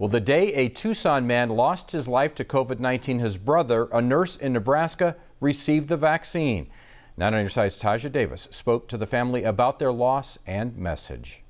Well, the day a Tucson man lost his life to COVID-19, his brother, a nurse in Nebraska, received the vaccine. 9 on your side's Taja Davis spoke to the family about their loss and message.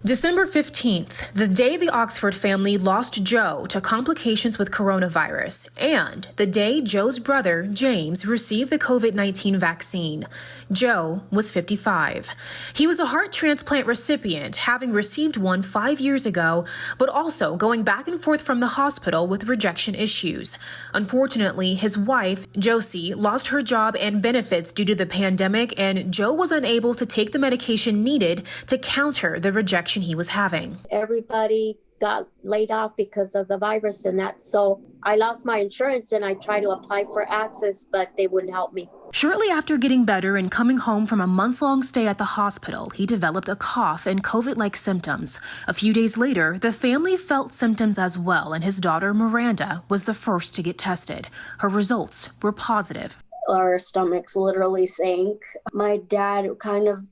December 15th, the day the Oxford family lost Joe to complications with coronavirus, and the day Joe's brother, James, received the COVID-19 vaccine. Joe was 55. He was a heart transplant recipient, having received one 5 years ago, but also going back and forth from the hospital with rejection issues. Unfortunately, his wife, Josie, lost her job and benefits due to the pandemic, and Joe was unable to take the medication needed to counter the rejection he was having. Everybody got laid off because of the virus and that. So I lost my insurance and I tried to apply for access, but they wouldn't help me. Shortly after getting better and coming home from a month-long stay at the hospital, he developed a cough and COVID-like symptoms. A few days later, the family felt symptoms as well, and his daughter, Miranda, was the first to get tested. Her results were positive. Our stomachs literally sank. My dad kind of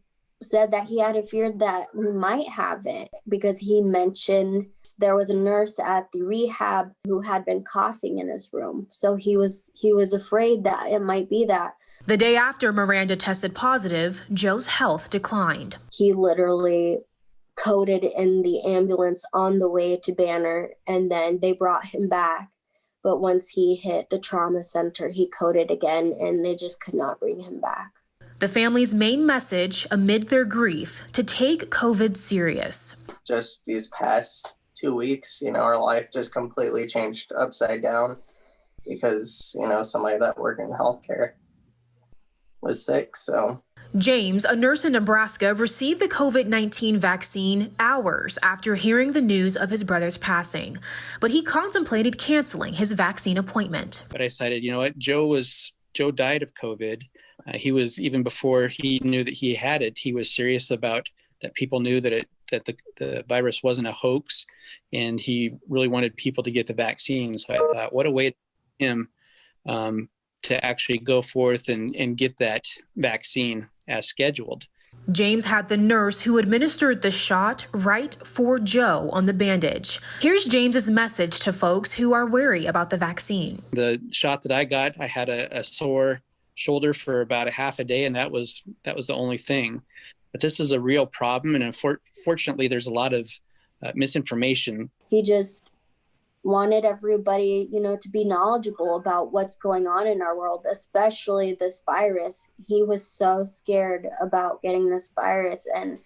said that he had a fear that we might have it because he mentioned there was a nurse at the rehab who had been coughing in his room. So he was afraid that it might be that. The day after Miranda tested positive, Joe's health declined. He literally coded in the ambulance on the way to Banner, and then they brought him back. But once he hit the trauma center, he coded again, and they just could not bring him back. The family's main message amid their grief: to take COVID serious. Just these past 2 weeks, our life just completely changed upside down because, somebody that worked in healthcare was sick, so. James, a nurse in Nebraska, received the COVID-19 vaccine hours after hearing the news of his brother's passing. But he contemplated canceling his vaccine appointment. But I decided, you know what, Joe died of COVID. He was, even before he knew that he had it, he was serious about that people knew that the virus wasn't a hoax, and he really wanted people to get the vaccine. So I thought, what a way to him to actually go forth and get that vaccine as scheduled. James had the nurse who administered the shot right for Joe on the bandage. Here's James's message to folks who are wary about the vaccine. The shot that I got, I had a sore shoulder for about a half a day, and that was the only thing. But this is a real problem, and unfortunately, there's a lot of misinformation. He just wanted everybody, to be knowledgeable about what's going on in our world, especially this virus. He was so scared about getting this virus, and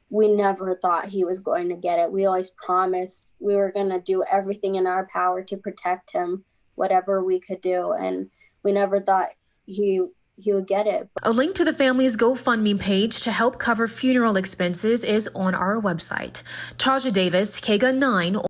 we never thought he was going to get it. We always promised we were going to do everything in our power to protect him, whatever we could do, and we never thought he would get it. A link to the family's GoFundMe page to help cover funeral expenses is on our website. Taja Davis, KGUN 9.